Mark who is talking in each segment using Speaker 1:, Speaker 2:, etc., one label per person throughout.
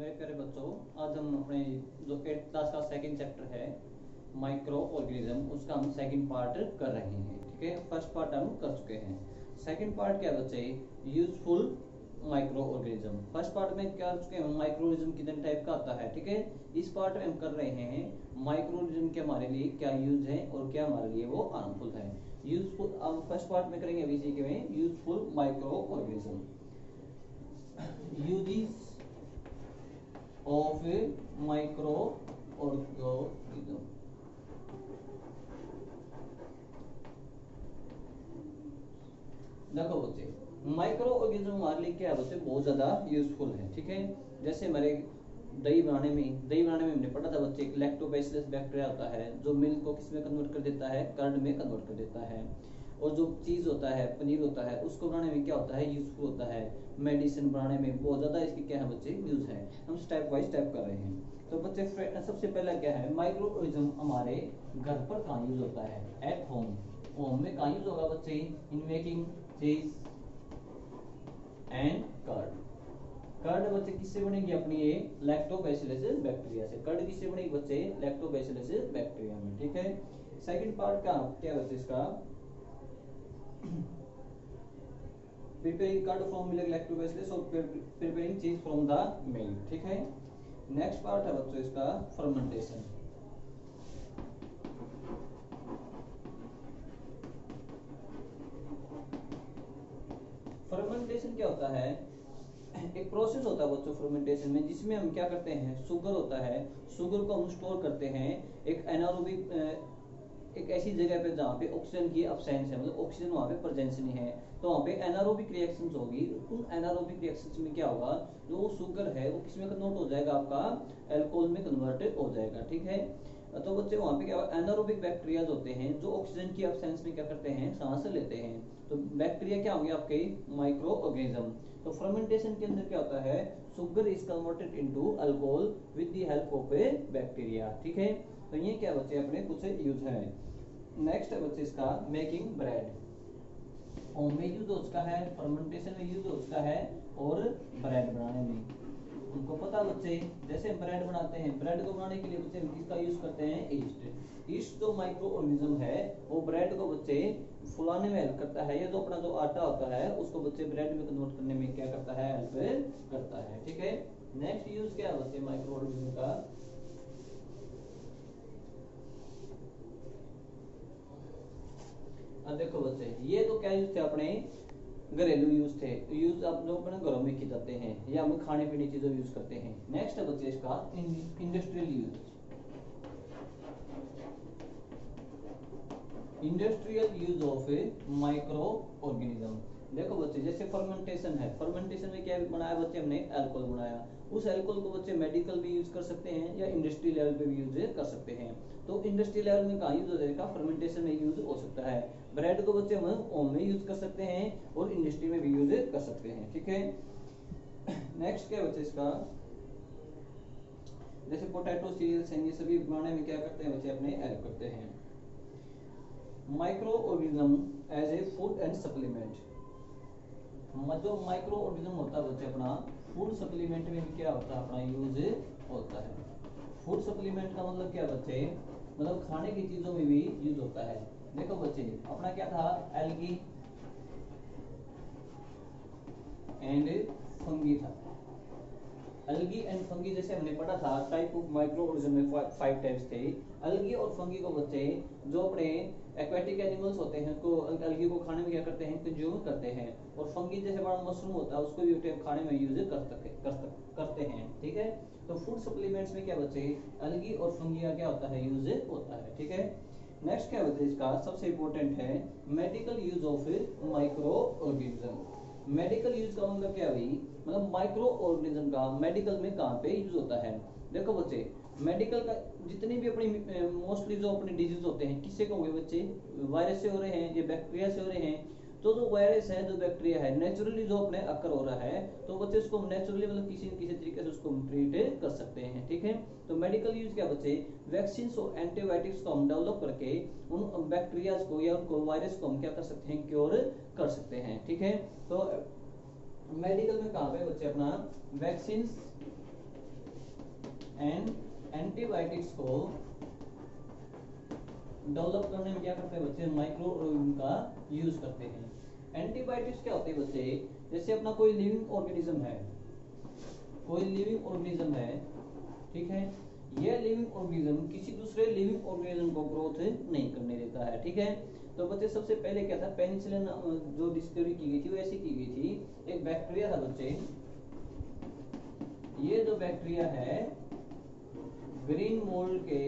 Speaker 1: मेरे प्यारे बच्चों, आज हम अपने जो 8th क्लास का सेकंड चैप्टर है माइक्रो ऑर्गेनिज्म, उसका हम सेकंड पार्ट कर रहे हैं। ठीक है, फर्स्ट पार्ट हम कर चुके हैं। सेकंड पार्ट क्या बच्चे, useful micro organism. First part में क्या कर चुके हैं, माइक्रो ऑर्गेनिज्म कितने टाइप का आता है। ठीक है, इस पार्ट में हम कर रहे हैं माइक्रो ऑर्गेनिज्म के हमारे लिए क्या यूज है और क्या हमारे लिए वो हार्मफुल है। यूजफुल हम फर्स्ट पार्ट में करेंगे अभी सीखे में useful micro organism. Uses of a microorganism। देखो बच्चे, माइक्रो ऑर्गेनिज्म हमारे लिए क्या है बच्चे, बहुत ज्यादा यूजफुल है। ठीक है, जैसे हमारे दही बनाने में हमने पढ़ा था बच्चे, एक लैक्टोबैसिलस बैक्टीरिया होता है जो मिल्क को किस में कन्वर्ट कर देता है, कर्ड में कन्वर्ट कर देता है। और जो चीज होता है, पनीर होता है, उसको बनाने में क्या होता है, यूजफुल होता है। मेडिसिन बनाने में बहुत ज्यादा इसकी क्या है बच्चे, यूज है। हम स्टेप बाय स्टेप कर रहे हैं। तो बच्चे सबसे पहला क्या है, माइक्रो ऑर्गेनिज्म हमारे घर पर कहाँ यूज होता है, एट होम। होम में कहाँ यूज होगा बच्चे, इन मेकिंग चीज एंड कर्ड। कर्ड बच्चे किससे बनेगी अपनी, ये लैक्टोबैसिलस बैक्टीरिया से। कर्ड किससे बनेगी बच्चे, लैक्टोबैसिलस बैक्टीरिया में। ठीक है, सेकंड पार्ट का क्या बच्चे, इसका preparing curd from milk lactobacillus और preparing cheese from the milk। ठीक है, नेक्स्ट पार्ट है बच्चों इसका फर्मेंटेशन। फर्मेंटेशन क्या होता है, एक प्रोसेस होता है बच्चों फर्मेंटेशन में, जिसमें हम क्या करते हैं, शुगर होता है, शुगर को हम स्टोर करते हैं एक एनारोबिक एक ऐसी जगह पे जहाँ पे ऑक्सीजन की अब्सेंस है, मतलब ऑक्सीजन वहाँ पे प्रेजेंस नहीं है, तो वहाँ पे एनारोबिक रिएक्शंस होगी। उन एनारोबिक रिएक्शंस में क्या होगा, जो शुगर है वो किसमें कन्वर्ट हो जाएगा, आपका अल्कोहल में कन्वर्टेड हो जाएगा। ठीक है, तो बच्चे वहाँ पे क्या होगा, एनारोबिक बैक्टीरिया होते हैं जो ऑक्सीजन की अब्सेंस में क्या करते हैं, सांस लेते हैं। तो बैक्टीरिया क्या होंगे आपके, माइक्रो ऑर्गेनिज्म। तो फर्मेंटेशन के अंदर क्या होता है, sugar is converted into alcohol with the help of A bacteria. ठीक है, तो ये क्या बच्चे अपने कुछ यूज है। नेक्स्ट है बच्चे इसका मेकिंग ब्रेड। होम में यूज उसका है, फर्मेंटेशन में यूज उसका है, और ब्रेड बनाने में उनको पता बच्चे, जैसे हम ब्रेड बनाते हैं, ब्रेड को बनाने के लिए बच्चे किसका यूज करते हैं, ईस्ट। ईस्ट जो माइक्रो ऑर्गेनिज्म है वो ब्रेड को बच्चे फुलाने में हेल्प करता है। ये जो अपना जो आटा होता है उसको बच्चे ब्रेड में कन्वर्ट करने में क्या करता है, हेल्प करता है। ठीक है, नेक्स्ट यूज क्या है बच्चे माइक्रो ऑर्गेनिज्म का, देखो बच्चे ये तो क्या यूज थे अपने घरेलू यूज थे, यूज आप लोग अपने घरों में किए जाते हैं या हम खाने पीने चीजों यूज करते हैं। नेक्स्ट है बच्चे इसका industrial use. Industrial use of A micro organism. देखो बच्चे जैसे फर्मेंटेशन है, फर्मेंटेशन में क्या बनाया बच्चे, हमने अल्कोहल बनाया। उस अल्कोहल को बच्चे मेडिकल भी यूज कर सकते हैं या इंडस्ट्री लेवल पे भी यूज कर सकते हैं। तो इंडस्ट्री लेवल में कहाँ यूज हो जाएगा, फर्मेंटेशन में यूज हो सकता है। ब्रेड को बच्चे हम होम में यूज कर सकते हैं और इंडस्ट्री में भी यूज कर सकते हैं। ठीक है, नेक्स्ट क्या बच्चे इसका, जैसे पोटैटो सीरियल्स हैं, ये सभी बनाने में क्या करते हैं बच्चे, अपने हेल्प करते हैं। Micro organism as a food and supplement. जो माइक्रो ऑर्गेनिज्म होता है बच्चे अपना फूड सप्लीमेंट में भी क्या होता है, अपना यूज होता है। फूड सप्लीमेंट का मतलब क्या बच्चे, मतलब खाने की चीजों में भी यूज होता है। देखो बच्चे अपना क्या था, एल्गी एंड फंगी था। अलगी एंड फंगी जैसे हमने पढ़ा था, टाइप ऑफ माइक्रो ऑर्गेनिज्म में 5 टाइप्स थे। अलगी और फंगी को बच्चे जो अपने एक्वेटिक एनिमल्स होते हैं उसको अलगी को खाने में क्या करते हैं, कंज्यूम करते हैं। और फंगी जैसे बड़ा मशरूम होता है उसको भी खाने में यूज करते हैं। ठीक है, तो फूड सप्लीमेंट्स में क्या बच्चे, अलगी और फंगी का क्या होता है, यूज होता है। ठीक है, नेक्स्ट क्या बच्चे इसका सबसे इंपॉर्टेंट है medical use of micro organism. Medical use का मतलब क्या हुई, मतलब माइक्रो ऑर्गेनिज्म का मेडिकल में कहाँ पे यूज होता है। देखो बच्चे मेडिकल का जितनी भी अपनी मोस्टली जो अपने डिजीज होते हैं किससे को हुए बच्चे, वायरस से हो रहे हैं, ये बैक्टीरिया से हो रहे हैं। तो जो वायरस है, जो बैक्टीरिया है, नेचुरली जो अपने अकर हो रहा है, तो बच्चे उसको नेचुरली मतलब किसी न किसी तरीके से उसको ट्रीट कर सकते हैं। ठीक है, तो मेडिकल यूज क्या बच्चे, वैक्सीन और एंटीबायोटिक्स को हम डेवलप करके उन बैक्टीरिया को या उनको वायरस को हम क्या कर सकते हैं, क्योर कर सकते हैं। ठीक है, तो मेडिकल में कहाँ पे बच्चे अपना वैक्सीन एंड एंटीबायोटिक्स को डेवलप करने में क्या करते हैं बच्चे, माइक्रो ऑर्गेनिज्म का यूज करते हैं। एंटीबायोटिक्स क्या होते हैं बच्चे, जैसे अपना कोई लिविंग ऑर्गेनिज्म है, कोई लिविंग ऑर्गेनिज्म है, ठीक है, यह लिविंग ऑर्गेनिज्म किसी दूसरे लिविंग ऑर्गेनिज्म को ग्रोथ नहीं करने देता है, ठीक है। तो बच्चे सबसे पहले क्या था, पेनिसिलिन जो डिस्कवरी की गई थी वो ऐसी की गई थी, एक बैक्टीरिया था बच्चे, ये जो बैक्टीरिया है ग्रीन मोल्ड के,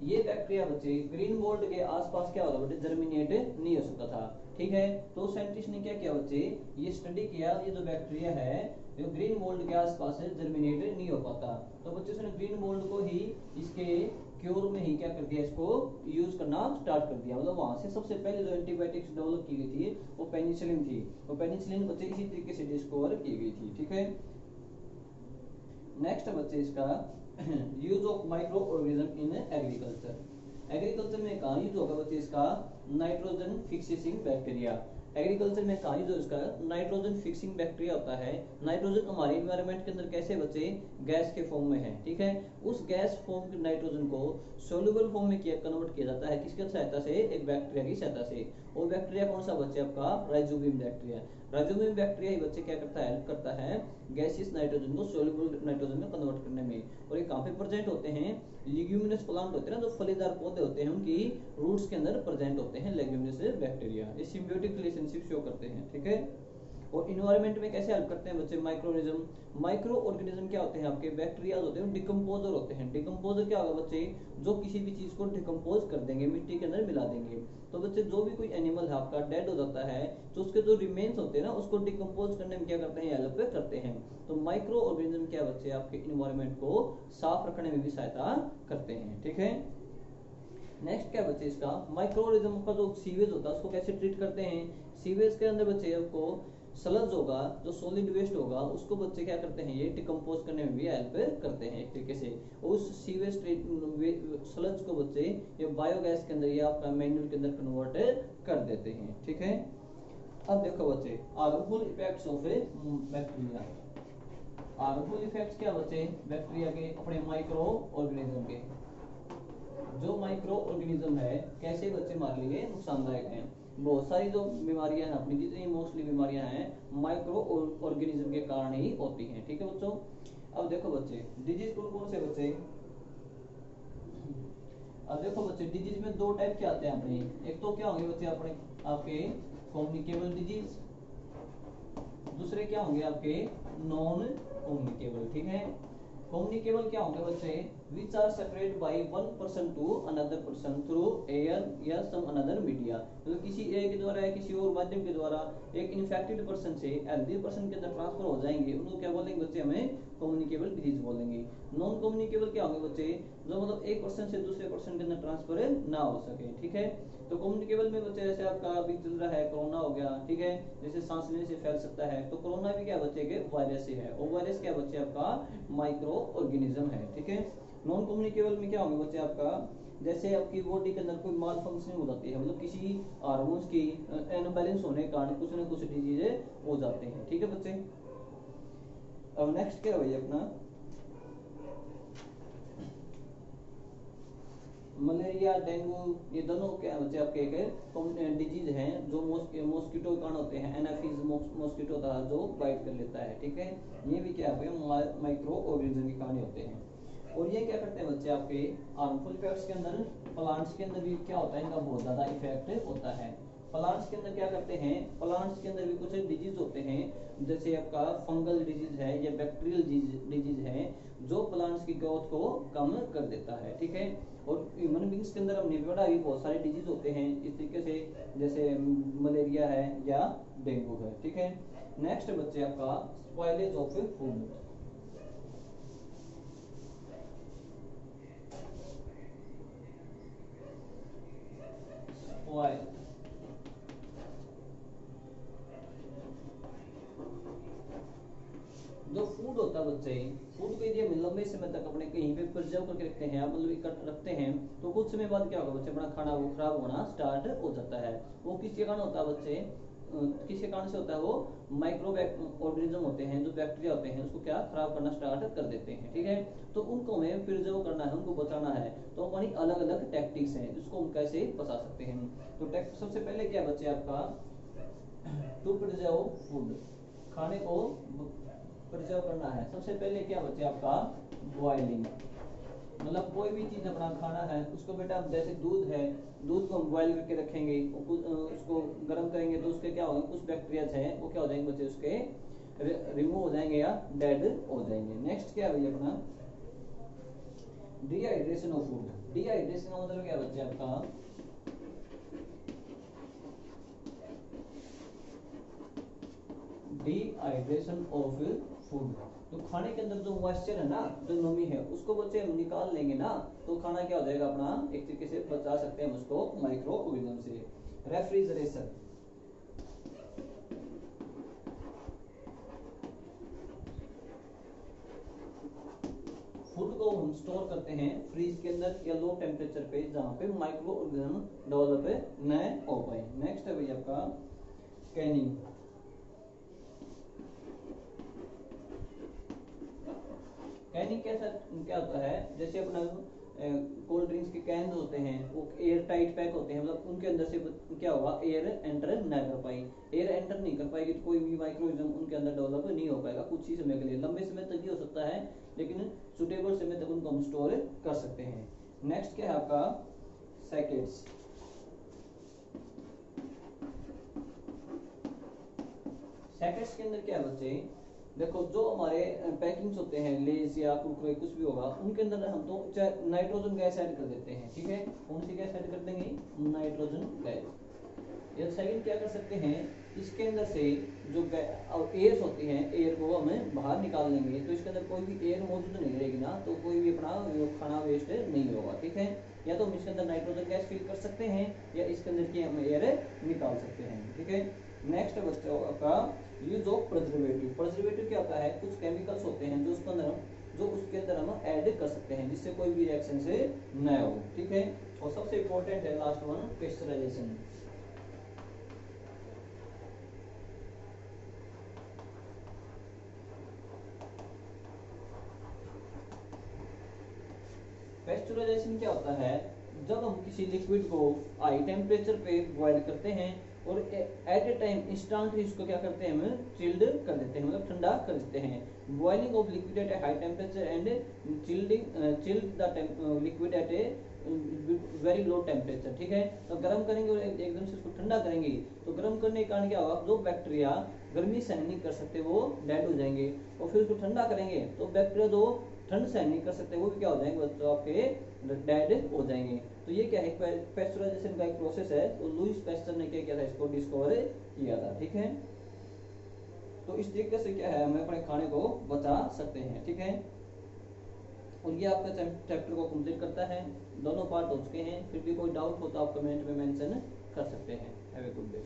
Speaker 1: ये बैक्टीरिया बच्चे ग्रीन मोल्ड के आसपास क्या होता बच्चे, जर्मिनेट नहीं हो सकता था, ठीक है। तो साइंटिस्ट ने क्या किया बच्चे, ये स्टडी किया, ये जो बैक्टीरिया है जो ग्रीन मोल्ड के आसपास जर्मिनेट नहीं हो पाता, तो बच्चे उसने ग्रीन मोल्ड को ही इसके क्योर में ही क्या कर दिया, इसको यूज करना स्टार्ट कर दिया। मतलब वहां से सबसे पहले जो एंटीबायोटिक्स डेवलप की गई थी वो पेनिसिलिन थी, वो पेनिसिलिन बच्चे इसी तरीके से डिस्कवर की गई थी, ठीक है। नेक्स्ट बच्चे इसका use of micro organism in agriculture. Agriculture में कहाँ यूज होगा बच्चे इसका, नाइट्रोजन फिक्सिंग बैक्टीरिया। एग्रीकल्चर में कहाँ यूज, इसका नाइट्रोजन फिक्सिंग बैक्टीरिया होता है। नाइट्रोजन हमारे एनवायरनमेंट के अंदर कैसे बच्चे, गैस के फॉर्म में है, ठीक है। उस गैस फॉर्म के नाइट्रोजन को सोल्यूबल फॉर्म में कन्वर्ट किया जाता है, किसकी सहायता से, एक बैक्टीरिया की सहायता से। और बैक्टीरिया कौन सा बच्चे, आपका राइजोबियम बैक्टीरिया। राइजोबियम बैक्टीरिया ही बच्चे क्या करता है, हेल्प करता है गैसियस नाइट्रोजन को सोल्यूबल नाइट्रोजन में कन्वर्ट करने में। और ये कहाँ पे प्रेजेंट होते हैं, लिग्यूमिनस प्लांट होते हैं ना, जो फलीदार पौधे होते हैं उनकी रूट्स के अंदर प्रेजेंट होते हैं लेग्यूमिनस बैक्टीरिया। ये सिम्बियोटिक रिलेशनशिप शो करते हैं, ठीक है। और इन्वायरमेंट में कैसे हेल्प करते हैं बच्चे, माइक्रोऑर्गेनिज्म। माइक्रो ऑर्गेनिज्म क्या होते हैं, आपके बैक्टीरिया होते हैं, डिकम्पोजर होते हैं। डिकम्पोजर क्या होगा बच्चे, जो किसी भी चीज को डिकम्पोज कर देंगे, मिट्टी के अंदर मिला देंगे। तो बच्चे जो भी कोई एनिमल है आपका डेड हो जाता है, तो उसके जो रिमेन्स होते हैं ना, उसको डिकम्पोज करने में क्या करते हैं, हेल्प करते हैं। तो माइक्रो ऑर्गेनिज्म क्या बच्चे, आपके इन्वायरमेंट को साफ रखने में भी सहायता करते हैं, ठीक है। नेक्स्ट क्या बच्चे इसका, माइक्रो ऑर्गेनिज्म का जो सीवेज होता है उसको कैसे ट्रीट करते हैं। सीवेज के अंदर बच्चे आपको स्लज होगा, जो सॉलिड वेस्ट होगा, उसको बच्चे क्या करते हैं, ये डिकम्पोज करने में भी हेल्प करते हैं एक तरीके से। उस सीवेज स्लज को बच्चे ये बायोगैस के अंदर या आपका मैन्यूर के अंदर कन्वर्ट कर देते हैं, ठीक है। अब देखो बच्चे, harmful effects of bacteria. Harmful effects क्या बच्चे, बैक्टीरिया के अपने माइक्रो ऑर्गेनिज्म के। जो माइक्रो ऑर्गेनिज्म है कैसे बच्चे हमारे लिए नुकसानदायक हैं। बहुत सारी जो बीमारियां हैं अपनी, जितनी मोस्टली बीमारियां हैं माइक्रो ऑर्गेनिज्म के कारण ही होती हैं, ठीक है बच्चों। अब देखो बच्चे, डिजीज कौन कौन से बच्चे, अब देखो बच्चे डिजीज में दो टाइप के आते हैं अपने। एक तो क्या होंगे बच्चे अपने आपके कम्युनिकेबल डिजीज, दूसरे क्या होंगे आपके नॉन कम्युनिकेबल, ठीक है। कम्युनिकेबल क्या होंगे बच्चे, which are spread by one person to another person through air या some another media। मतलब किसी एयर के द्वारा या किसी और माध्यम के द्वारा एक इन्फेक्टेड पर्सन से हेल्दी पर्सन के अंदर ट्रांसफर हो जाएंगे, उनको क्या बोलेंगे बच्चे, हमें कम्युनिकेबल डिजीज बोलेंगे। नॉन कम्युनिकेबल क्या होंगे बच्चे, जो मतलब एक पर्सन से दूसरे पर्सन के अंदर ट्रांसफर ना हो सके, ठीक है। तो कम्युनिकेबल में बच्चे जैसे आपका अभी चल रहा है कोरोना हो गया, ठीक है, जैसे सांस लेने से फैल सकता है, तो कोरोना भी क्या बच्चे के वायरस से है, और वायरस क्या बच्चे आपका माइक्रो ऑर्गेनिज्म है, ठीक है। नॉन कम्युनिकेबल में क्या होंगे बच्चे आपका, जैसे आपकी बॉडी के अंदर कोई माल फंक्शनिंग हो जाती है, मतलब किसी हार्मोन्स की अनबैलेंस होने के कारण कुछ न कुछ डिजीज हो जाते हैं, ठीक है बच्चे। अब नेक्स्ट क्या भैया अपना मलेरिया, डेंगू, ये दोनों क्या बच्चे आपके एक डिजीज हैं जो मॉस्किटो के कारण होते हैं। एनाफिज मॉस्किटो था जो बाइट कर लेता है, ठीक है। ये भी क्या है माइक्रो ऑर्गेनिज्म के कारण होते हैं। और ये क्या करते हैं बच्चे आपके हार्मफुल इफेक्ट्स के अंदर, प्लांट्स के अंदर भी क्या होता है, इनका बहुत ज्यादा इफेक्ट होता है। प्लांट्स के अंदर क्या करते हैं, प्लांट्स के अंदर भी कुछ डिजीज होते हैं, जैसे आपका फंगल डिजीज है या बैक्टीरियल डिजीज है, जो प्लांट्स की ग्रोथ को कम कर देता है, ठीक है। और ह्यूमन बींग्स के अंदर हमने पढ़ा भी बहुत सारे डिजीज होते हैं इस तरीके से, जैसे मलेरिया है या डेंगू है, ठीक है। नेक्स्ट बच्चे आपका स्पॉइलेज ऑफ फूड। जो फूड होता है बच्चे, फूड को यदि हम लंबे समय तक अपने कहीं पे प्रिजर्व करके रखते हैं, मतलब इकट्ठा रखते हैं, तो कुछ समय बाद क्या होगा बच्चे, अपना खाना वो खराब होना स्टार्ट हो जाता है। वो किसके कारण होता है बच्चे, किसके कारण से होता है, वो माइक्रो ऑर्गेनिज्म होते हैं, जो बैक्टीरिया होते हैं, उसको क्या खराब करना स्टार्ट कर देते हैं, ठीक है। तो उनको हमें प्रिजर्व करना है, उनको बचाना है, तो हमारी अलग अलग टैक्टिक्स हैं जिसको हम कैसे बचा सकते हैं। तो सबसे पहले क्या बचे आपका, टू प्रिजर्व फूड, खाने को प्रिजर्व करना है। सबसे पहले क्या बचे आपका, बॉइलिंग, मतलब कोई भी चीज अपना खाना है उसको बेटा, जैसे दूध है, दूध को हम बॉयल करके रखेंगे, उसको गर्म करेंगे तो उसके क्या होगा, कुछ बैक्टीरिया हैं वो क्या हो जाएंगे बच्चे, उसके रिमूव हो जाएंगे या डेड हो जाएंगे। नेक्स्ट क्या है अपना, डिहाइड्रेशन ऑफ फूड। डिहाइड्रेशन का मतलब क्या बच्चे आपका, डिहाइड्रेशन ऑफ फूड, तो खाने के अंदर जो मॉइस्चर है ना, जो नमी है, उसको बच्चे हम निकाल लेंगे ना, तो खाना क्या हो जाएगा अपना, एक तरीके से बचा सकते हैं उसको माइक्रो ऑर्गेनिज्म से। रेफ्रिजरेशन, फूड को हम स्टोर करते हैं फ्रीज के अंदर या लो टेम्परेचर पे, जहां पे माइक्रो ऑर्गेनिज्म डेवलप न हो पाए। नेक्स्ट है भैया आपका कैनिंग। कैनिंग कैसा क्या होता है, जैसे अपना कोल्ड ड्रिंक्स के कैन होते हैं वो एयर टाइट पैक होते हैं, मतलब उनके अंदर से क्या होगा, एयर एंटर न कर पाई, एयर एंटर नहीं कर पाएगी तो कोई भी माइक्रोऑर्गेनिज्म उनके अंदर डेवलप नहीं हो पाएगा कुछ ही समय के लिए, लंबे समय तक ही हो सकता है लेकिन सुटेबल समय तक उनको हम स्टोर कर सकते हैं। नेक्स्ट क्या है आपका, सैकेट्स। सैकेट्स के अंदर क्या है बच्चे, देखो जो हमारे पैकिंग्स होते हैं, लेज या कुरकुरे कुछ भी होगा, उनके अंदर हम तो नाइट्रोजन गैस ऐड कर देते हैं, ठीक है। कौन सी गैस ऐड कर देंगे, नाइट्रोजन गैस। या सेकंड क्या कर सकते हैं, इसके अंदर से जो एयर होती हैं, एयर को हमें बाहर निकाल लेंगे, तो इसके अंदर कोई भी एयर मौजूद नहीं रहेगी ना, तो कोई भी अपना खाना वेस्ट नहीं होगा, ठीक है। या तो हम इसके अंदर नाइट्रोजन गैस फिल कर सकते हैं या इसके अंदर की हम एयर निकाल सकते हैं, ठीक है। नेक्स्ट है बच्चों आपका यूज ऑफ प्रिजर्वेटिव। प्रिजर्वेटिव क्या होता है, कुछ केमिकल्स होते हैं जो उसके अंदर हम ऐड कर सकते हैं जिससे कोई भी रिएक्शन से न हो, ठीक है। और सबसे इंपॉर्टेंट है लास्ट वन, पेस्चराइजेशन। पेस्चराइजेशन क्या होता है, जब हम किसी लिक्विड को हाई टेम्परेचर पे बॉयल करते हैं और एट ए टाइम इंस्टेंटली इसको क्या करते हैं, हम चिल्ड कर देते हैं, मतलब ठंडा कर देते हैं। Boiling of liquid at A high temperature and chilled the liquid at a very low temperature, ठीक है। तो गर्म करेंगे और एकदम से उसको ठंडा करेंगे, तो गर्म करने के कारण क्या होगा, जो बैक्टीरिया गर्मी सहन नहीं कर सकते वो डेड हो जाएंगे, और फिर उसको ठंडा करेंगे तो बैक्टीरिया जो ठंड सहन नहीं कर सकते वो भी क्या हो जाएंगे बच्चों, आपके डेड हो जाएंगे। तो ये क्या है, पेस्चराइजेशन का एक प्रोसेस है, तो लुईस पेस्चर ने क्या किया था, इसको डिस्कवर किया था, ठीक है। तो इस तरीके से क्या है, हम अपने खाने को बचा सकते हैं, ठीक है। और ये आपका चैप्टर को कंप्लीट करता है, दोनों पार्ट हो चुके हैं। फिर भी कोई डाउट हो तो आप कमेंट में मेंशन कर सकते हैं। Have a good day.